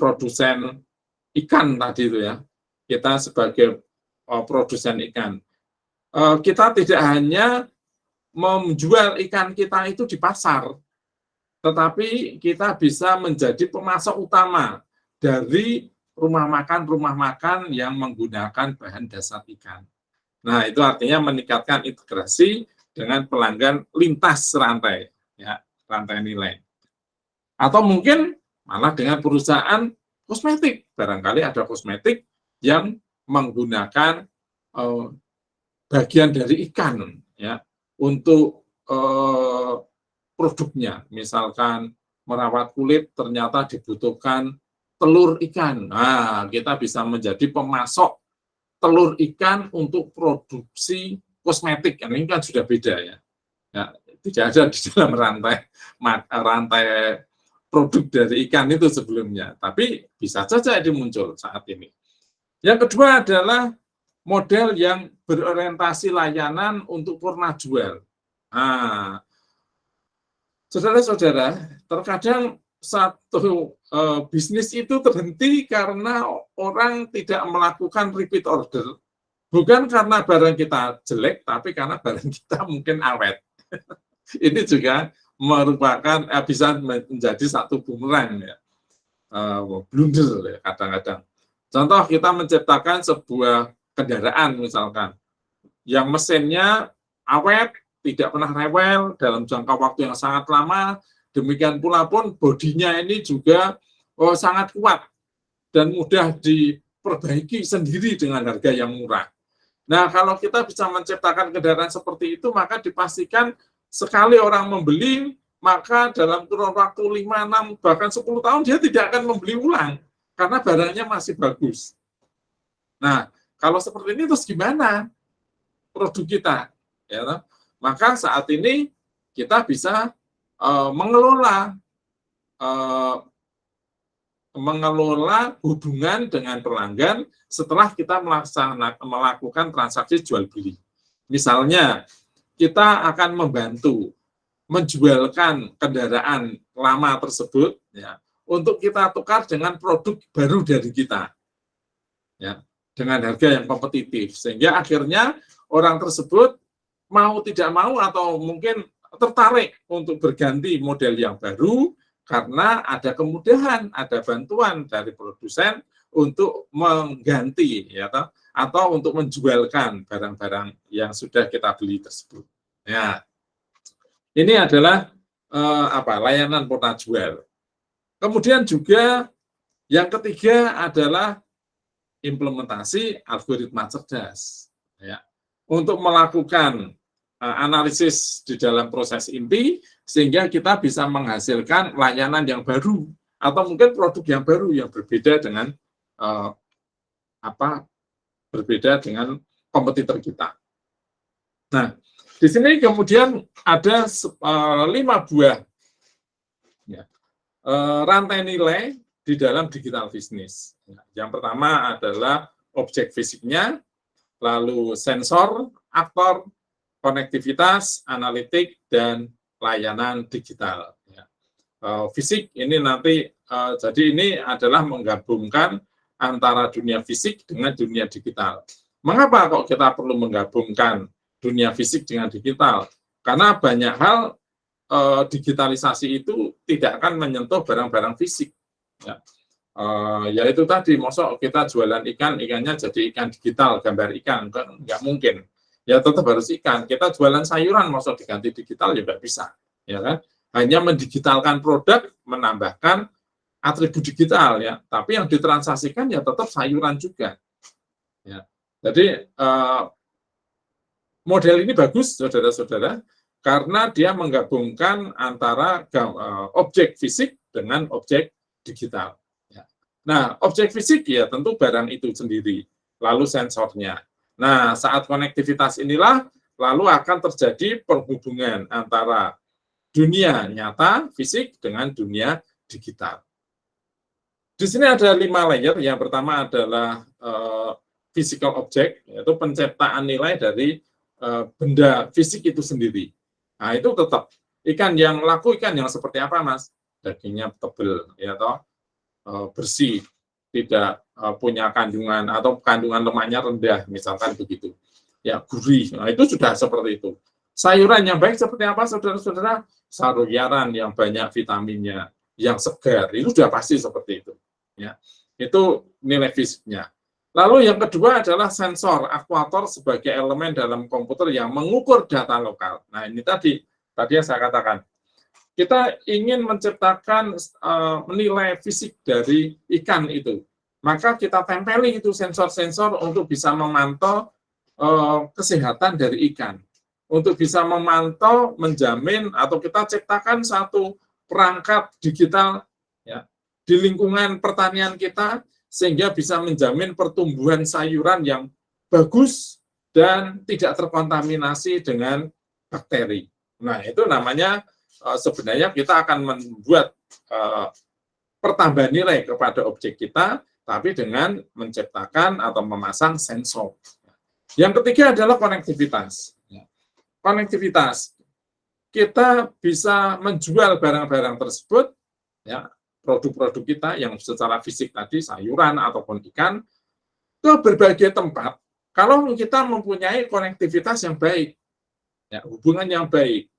[SPEAKER 1] produsen ikan tadi itu, ya. Kita sebagai produsen ikan. Kita tidak hanya menjual ikan kita itu di pasar, tetapi kita bisa menjadi pemasok utama dari rumah makan yang menggunakan bahan dasar ikan. Nah, itu artinya meningkatkan integrasi dengan pelanggan lintas rantai, ya, rantai nilai. Atau mungkin malah dengan perusahaan kosmetik. Barangkali ada kosmetik yang menggunakan bagian dari ikan, ya, untuk produknya. Misalkan merawat kulit ternyata dibutuhkan telur ikan. Nah, kita bisa menjadi pemasok telur ikan untuk produksi kosmetik. Ini kan sudah beda, ya. Ya, tidak ada di dalam rantai produk dari ikan itu sebelumnya. Tapi bisa saja ini muncul saat ini. Yang kedua adalah model yang berorientasi layanan untuk purna jual. Nah, saudara-saudara, terkadang satu bisnis itu terhenti karena orang tidak melakukan repeat order. Bukan karena barang kita jelek, tapi karena barang kita mungkin awet. Ini juga merupakan bisa menjadi satu bumerang, ya, blunder, ya, kadang-kadang. Contoh, kita menciptakan sebuah kendaraan misalkan yang mesinnya awet, tidak pernah rewel dalam jangka waktu yang sangat lama. Demikian pula pun bodinya ini juga sangat kuat dan mudah diperbaiki sendiri dengan harga yang murah. Nah, kalau kita bisa menciptakan kendaraan seperti itu, maka dipastikan sekali orang membeli, maka dalam kurun waktu 5, 6, bahkan 10 tahun dia tidak akan membeli ulang, karena barangnya masih bagus. Nah, kalau seperti ini terus gimana produk kita? Ya, maka saat ini kita bisa mengelola hubungan dengan pelanggan setelah kita melakukan transaksi jual beli. Misalnya, kita akan membantu menjualkan kendaraan lama tersebut, ya, untuk kita tukar dengan produk baru dari kita, ya, dengan harga yang kompetitif, sehingga akhirnya orang tersebut mau tidak mau atau mungkin tertarik untuk berganti model yang baru karena ada kemudahan, ada bantuan dari produsen untuk mengganti, ya, atau untuk menjualkan barang-barang yang sudah kita beli tersebut. Ya, ini adalah layanan purna jual. Kemudian juga yang ketiga adalah implementasi algoritma cerdas, ya, untuk melakukan analisis di dalam proses inti, sehingga kita bisa menghasilkan layanan yang baru atau mungkin produk yang baru yang berbeda dengan berbeda dengan kompetitor kita. Nah, di sini kemudian ada 5 buah rantai nilai di dalam digital business. Yang pertama adalah objek fisiknya, lalu sensor, aktor, konektivitas, analitik, dan layanan digital. Fisik ini nanti, jadi ini adalah menggabungkan antara dunia fisik dengan dunia digital. Mengapa kok kita perlu menggabungkan dunia fisik dengan digital? Karena banyak hal digitalisasi itu tidak akan menyentuh barang-barang fisik. Yaitu tadi, mosok kita jualan ikan, ikannya jadi ikan digital, gambar ikan, nggak mungkin. Ya tetap harus ikan. Kita jualan sayuran, mosok diganti digital, ya nggak bisa. Ya kan? Hanya mendigitalkan produk, menambahkan atribut digital, ya. Tapi yang ditransaksikan ya tetap sayuran juga. Ya. Jadi model ini bagus, saudara-saudara, karena dia menggabungkan antara objek fisik dengan objek digital. Nah, objek fisik ya tentu barang itu sendiri, lalu sensornya. Nah, saat konektivitas inilah lalu akan terjadi perhubungan antara dunia nyata, fisik, dengan dunia digital. Di sini ada 5 layer. Yang pertama adalah physical object, yaitu penciptaan nilai dari benda fisik itu sendiri. Nah, itu tetap ikan yang laku, ikan yang seperti apa, Mas? Dagingnya tebal, ya toh, bersih, tidak punya kandungan atau kandungan lemaknya rendah, misalkan begitu. Ya, gurih. Nah, itu sudah seperti itu. Sayuran yang baik seperti apa, saudara-saudara? Sayuran yang banyak vitaminnya, yang segar, itu sudah pasti seperti itu. Ya, itu nilai fisiknya. Lalu yang kedua adalah sensor, aktuator sebagai elemen dalam komputer yang mengukur data lokal. Nah, ini tadi yang saya katakan. Kita ingin menciptakan nilai fisik dari ikan itu. Maka kita tempeli itu sensor-sensor untuk bisa memantau kesehatan dari ikan. Untuk bisa memantau, menjamin, atau kita ciptakan satu perangkat digital ya, di lingkungan pertanian kita, sehingga bisa menjamin pertumbuhan sayuran yang bagus dan tidak terkontaminasi dengan bakteri. Nah, itu namanya sebenarnya kita akan membuat pertambahan nilai kepada objek kita, tapi dengan menciptakan atau memasang sensor. Yang ketiga adalah konektivitas. Konektivitas. Kita bisa menjual barang-barang tersebut, ya, produk-produk kita yang secara fisik tadi, sayuran ataupun ikan, ke berbagai tempat. Kalau kita mempunyai konektivitas yang baik, ya, hubungan yang baik.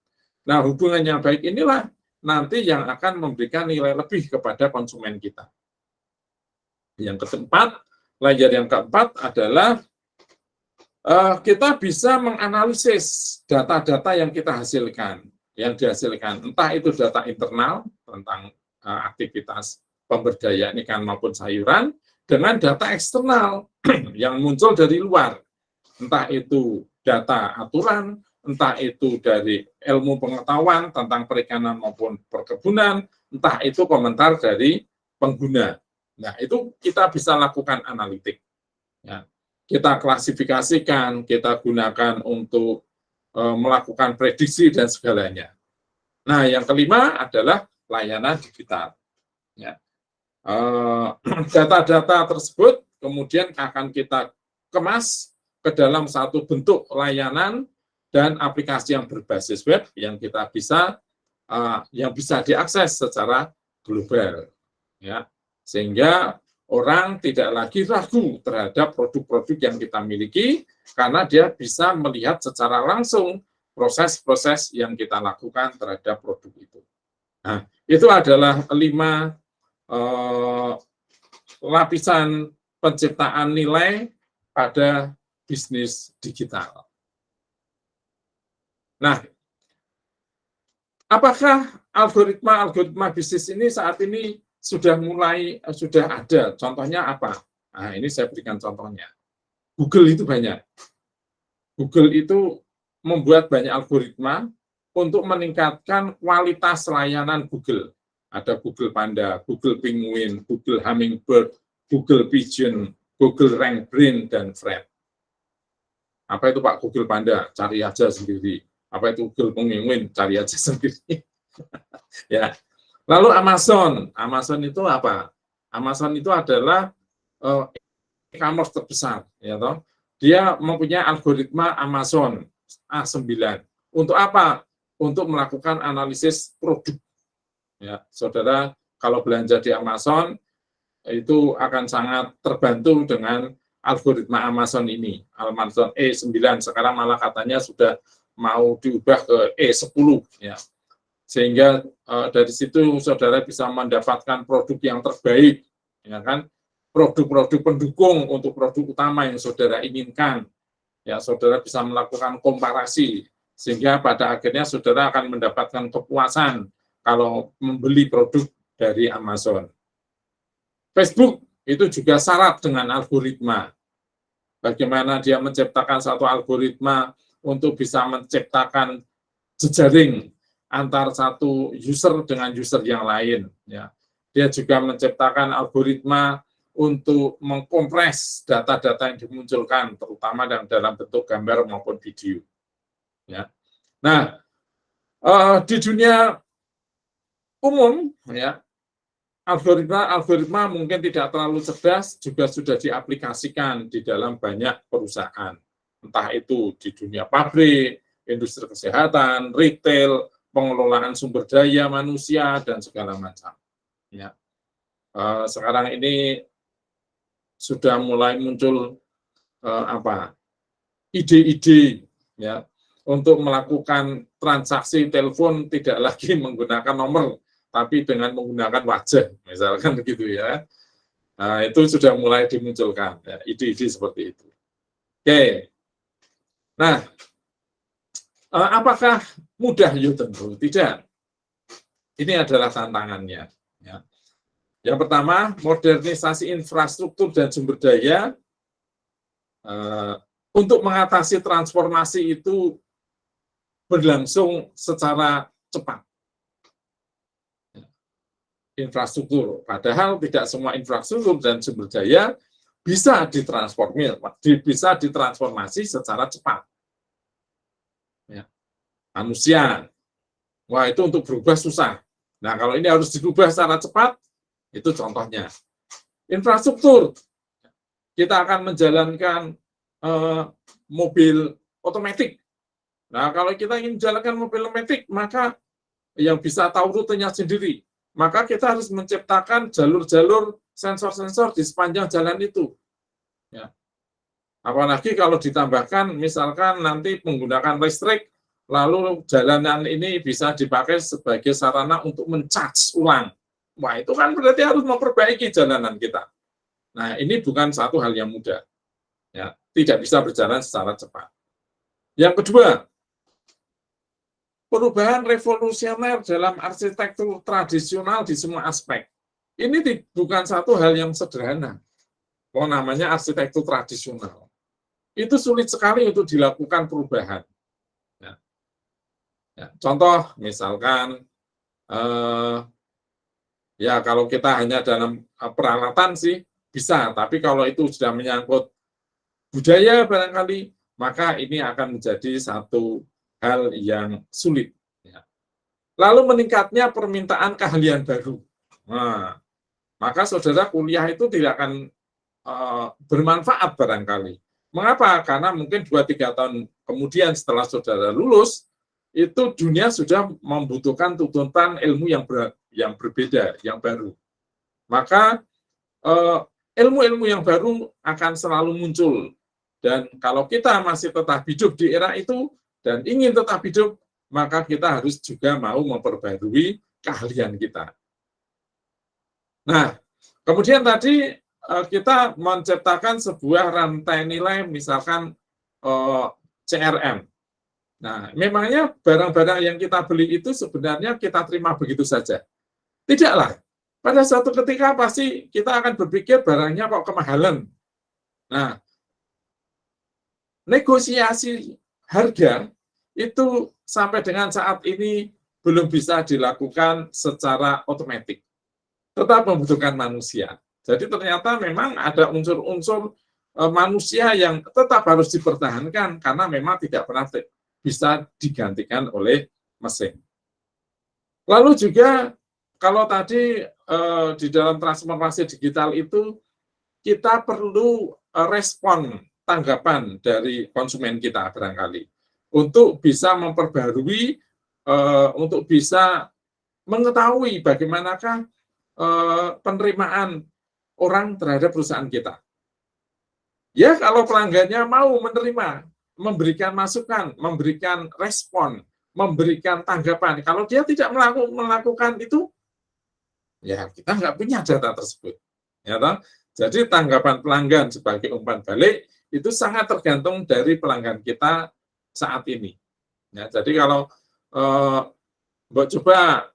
[SPEAKER 1] Nah, hubungan yang baik inilah nanti yang akan memberikan nilai lebih kepada konsumen kita. Yang keempat, layer yang keempat adalah kita bisa menganalisis data-data yang kita hasilkan, yang dihasilkan, entah itu data internal tentang aktivitas pemberdayaan ikan maupun sayuran, dengan data eksternal yang muncul dari luar, entah itu data aturan, entah itu dari ilmu pengetahuan tentang perikanan maupun perkebunan, entah itu komentar dari pengguna. Nah, itu kita bisa lakukan analitik. Ya. Kita klasifikasikan, kita gunakan untuk melakukan prediksi dan segalanya. Nah, yang kelima adalah layanan digital. Ya. Data-data tersebut kemudian akan kita kemas ke dalam satu bentuk layanan dan aplikasi yang berbasis web yang kita bisa diakses secara global, ya, sehingga orang tidak lagi ragu terhadap produk-produk yang kita miliki karena dia bisa melihat secara langsung proses-proses yang kita lakukan terhadap produk itu. Nah, itu adalah 5 lapisan penciptaan nilai pada bisnis digital. Nah, apakah algoritma bisnis ini saat ini sudah ada? Contohnya apa? Nah, ini saya berikan contohnya. Google itu banyak. Google itu membuat banyak algoritma untuk meningkatkan kualitas layanan Google. Ada Google Panda, Google Penguin, Google Hummingbird, Google Pigeon, Google RankBrain, dan Fred. Apa itu Pak Google Panda? Cari aja sendiri. Apa itu Google Penguin? Cari aja sendiri. Ya. Lalu Amazon. Amazon itu apa? Amazon itu adalah e-commerce terbesar, ya toh. Dia mempunyai algoritma Amazon A9. Untuk apa? Untuk melakukan analisis produk. Ya, saudara, kalau belanja di Amazon itu akan sangat terbantu dengan algoritma Amazon ini. Amazon E9 sekarang malah katanya sudah mau diubah ke E10 ya. Sehingga dari situ saudara bisa mendapatkan produk yang terbaik, ya kan? Produk-produk pendukung untuk produk utama yang saudara inginkan. Ya, saudara bisa melakukan komparasi sehingga pada akhirnya saudara akan mendapatkan kepuasan kalau membeli produk dari Amazon. Facebook itu juga syarat dengan algoritma. Bagaimana dia menciptakan satu algoritma untuk bisa menciptakan jejaring antar satu user dengan user yang lain. Ya. Dia juga menciptakan algoritma untuk mengkompres data-data yang dimunculkan, terutama dalam bentuk gambar maupun video. Ya. Nah, di dunia umum, ya, algoritma mungkin tidak terlalu cerdas, juga sudah diaplikasikan di dalam banyak perusahaan. Entah itu di dunia pabrik, industri kesehatan, retail, pengelolaan sumber daya manusia, dan segala macam. Ya. Sekarang ini sudah mulai muncul ide-ide ya untuk melakukan transaksi telepon tidak lagi menggunakan nomor, tapi dengan menggunakan wajah, misalkan begitu ya. Nah, itu sudah mulai dimunculkan, ya, ide-ide seperti itu. Oke. Nah, apakah mudah? Ya tentu tidak. Ini adalah tantangannya. Ya. Yang pertama, modernisasi infrastruktur dan sumber daya untuk mengatasi transformasi itu berlangsung secara cepat. Infrastruktur, padahal tidak semua infrastruktur dan sumber daya bisa ditransformasi secara cepat. Ya. Manusia, wah itu untuk berubah susah. Nah kalau ini harus dirubah secara cepat, itu contohnya. Infrastruktur, kita akan menjalankan mobil otomatis. Nah kalau kita ingin menjalankan mobil otomatis, maka yang bisa tahu rutenya sendiri. Maka kita harus menciptakan jalur-jalur sensor-sensor di sepanjang jalan itu. Ya. Apalagi kalau ditambahkan, misalkan nanti menggunakan listrik, lalu jalanan ini bisa dipakai sebagai sarana untuk men-charge ulang. Wah, itu kan berarti harus memperbaiki jalanan kita. Nah, ini bukan satu hal yang mudah. Ya, tidak bisa berjalan secara cepat. Yang kedua, perubahan revolusioner dalam arsitektur tradisional di semua aspek. Ini bukan satu hal yang sederhana. Oh, namanya arsitektur tradisional. Itu sulit sekali untuk dilakukan perubahan. Ya. Ya, contoh, misalkan, ya kalau kita hanya dalam peralatan sih bisa, tapi kalau itu sudah menyangkut budaya barangkali, maka ini akan menjadi satu hal yang sulit. Ya. Lalu meningkatnya permintaan keahlian baru. Nah, maka saudara kuliah itu tidak akan bermanfaat barangkali. Mengapa? Karena mungkin 2-3 tahun kemudian setelah saudara lulus, itu dunia sudah membutuhkan tuntutan ilmu yang berbeda, yang baru. Maka ilmu-ilmu yang baru akan selalu muncul. Dan kalau kita masih tetap hidup di era itu dan ingin tetap hidup, maka kita harus juga mau memperbarui keahlian kita. Nah, kemudian tadi kita menciptakan sebuah rantai nilai, misalkan CRM. Nah, memangnya barang-barang yang kita beli itu sebenarnya kita terima begitu saja? Tidaklah. Pada suatu ketika pasti kita akan berpikir barangnya kok kemahalan. Nah, negosiasi harga itu sampai dengan saat ini belum bisa dilakukan secara otomatis, tetap membutuhkan manusia. Jadi ternyata memang ada unsur-unsur manusia yang tetap harus dipertahankan karena memang tidak pernah bisa digantikan oleh mesin. Lalu juga kalau tadi di dalam transformasi digital itu kita perlu respon tanggapan dari konsumen kita barangkali untuk bisa memperbarui, untuk bisa mengetahui bagaimanakah penerimaan orang terhadap perusahaan kita. Ya, kalau pelanggannya mau menerima, memberikan masukan, memberikan respon, memberikan tanggapan. Kalau dia tidak melakukan itu, ya kita nggak punya data tersebut. Ya, toh? Jadi tanggapan pelanggan sebagai umpan balik itu sangat tergantung dari pelanggan kita saat ini. Ya, jadi kalau Mbak coba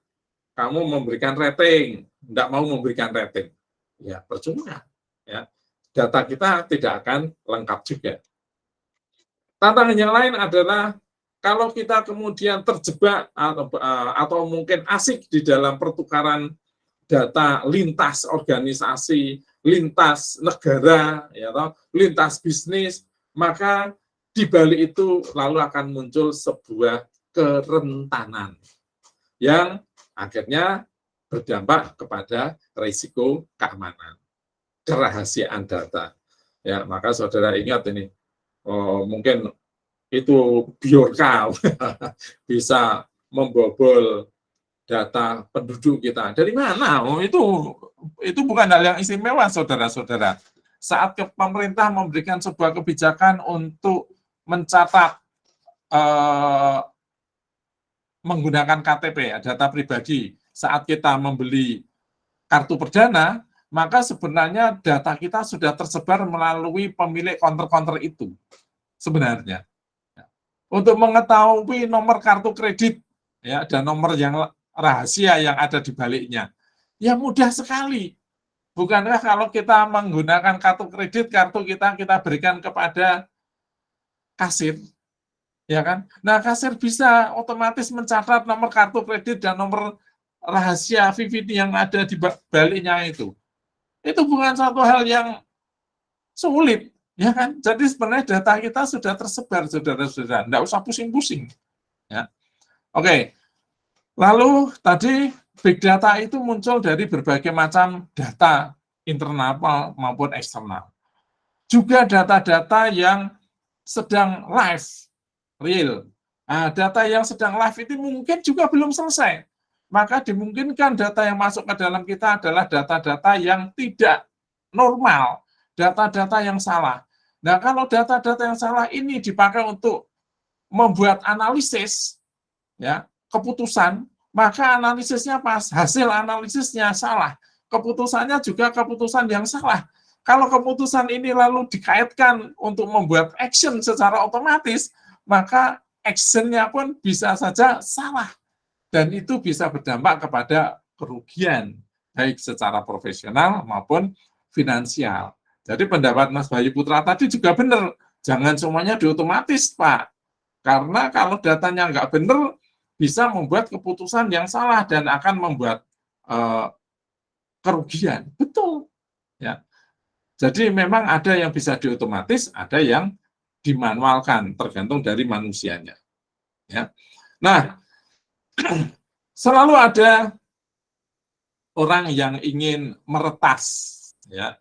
[SPEAKER 1] kamu memberikan rating, tidak mau memberikan rating, ya percuma. Ya, data kita tidak akan lengkap juga. Tantangan yang lain adalah kalau kita kemudian terjebak atau mungkin asik di dalam pertukaran data lintas organisasi, lintas negara, ya toh, lintas bisnis, maka di balik itu lalu akan muncul sebuah kerentanan yang akhirnya berdampak kepada risiko keamanan, kerahasiaan data. Ya, maka saudara ingat ini, mungkin itu Bjorka bisa membobol data penduduk kita. Dari mana? Oh, itu bukan hal yang istimewa, saudara-saudara. Saat pemerintah memberikan sebuah kebijakan untuk mencatat menggunakan KTP, data pribadi, saat kita membeli kartu perdana, maka sebenarnya data kita sudah tersebar melalui pemilik counter-counter itu. Sebenarnya. Untuk mengetahui nomor kartu kredit, ya, dan nomor yang rahasia yang ada di baliknya, ya mudah sekali. Bukankah kalau kita menggunakan kartu kredit, kartu kita berikan kepada kasir, ya kan? Nah, kasir bisa otomatis mencatat nomor kartu kredit dan nomor rahasia VVD yang ada di baliknya itu. Itu bukan satu hal yang sulit, ya kan? Jadi sebenarnya data kita sudah tersebar, saudara-saudara. Tidak usah pusing-pusing. Ya. Oke. Lalu tadi big data itu muncul dari berbagai macam data internal maupun eksternal. Juga data-data yang sedang live, real. Nah, data yang sedang live itu mungkin juga belum selesai. Maka dimungkinkan data yang masuk ke dalam kita adalah data-data yang tidak normal, data-data yang salah. Nah, kalau data-data yang salah ini dipakai untuk membuat analisis, ya, keputusan, maka analisisnya pas, hasil analisisnya salah, keputusannya juga keputusan yang salah. Kalau keputusan ini lalu dikaitkan untuk membuat action secara otomatis, maka actionnya pun bisa saja salah. Dan itu bisa berdampak kepada kerugian, baik secara profesional maupun finansial. Jadi pendapat Mas Bayu Putra tadi juga benar, jangan semuanya diotomatis, Pak. Karena kalau datanya nggak benar, bisa membuat keputusan yang salah dan akan membuat kerugian. Betul. Ya. Jadi memang ada yang bisa diotomatis, ada yang dimanualkan, tergantung dari manusianya. Ya. Nah, selalu ada orang yang ingin meretas, ya,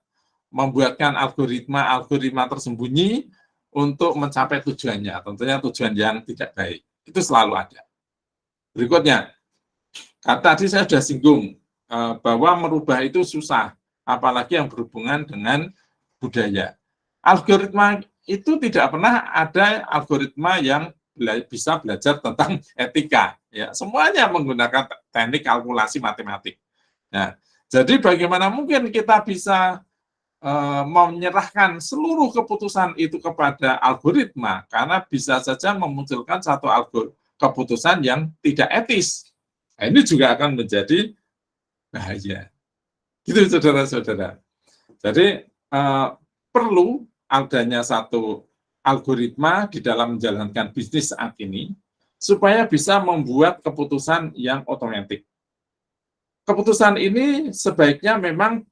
[SPEAKER 1] membuatkan algoritma tersembunyi untuk mencapai tujuannya, tentunya tujuan yang tidak baik. Itu selalu ada. Berikutnya, tadi saya sudah singgung bahwa merubah itu susah, apalagi yang berhubungan dengan budaya. Algoritma itu tidak pernah ada algoritma yang bisa belajar tentang etika. Ya, semuanya menggunakan teknik kalkulasi matematik. Nah, jadi bagaimana mungkin kita bisa menyerahkan seluruh keputusan itu kepada algoritma, karena bisa saja memunculkan satu keputusan yang tidak etis. Nah, ini juga akan menjadi bahaya. Gitu, saudara-saudara. Jadi perlu adanya satu algoritma di dalam menjalankan bisnis saat ini supaya bisa membuat keputusan yang otomatis. Keputusan ini sebaiknya memang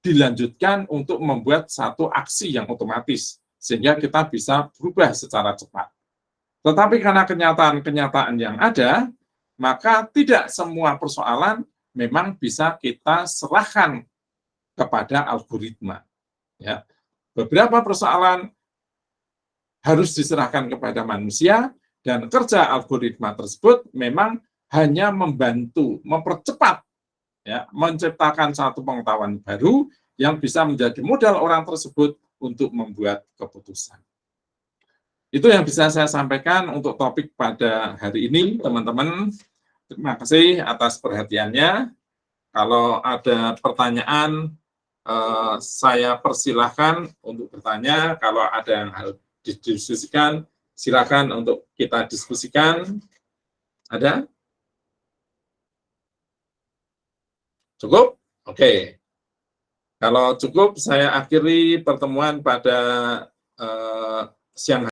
[SPEAKER 1] dilanjutkan untuk membuat satu aksi yang otomatis, sehingga kita bisa berubah secara cepat. Tetapi karena kenyataan-kenyataan yang ada, maka tidak semua persoalan memang bisa kita serahkan kepada algoritma. Ya. Beberapa persoalan harus diserahkan kepada manusia, dan kerja algoritma tersebut memang hanya membantu, mempercepat, ya, menciptakan satu pengetahuan baru yang bisa menjadi modal orang tersebut untuk membuat keputusan. Itu yang bisa saya sampaikan untuk topik pada hari ini, teman-teman. Terima kasih atas perhatiannya. Kalau ada pertanyaan, saya persilahkan untuk bertanya. Kalau ada yang harus didiskusikan, silakan untuk kita diskusikan. Ada? Cukup? Oke. Kalau cukup, saya akhiri pertemuan pada siang hari.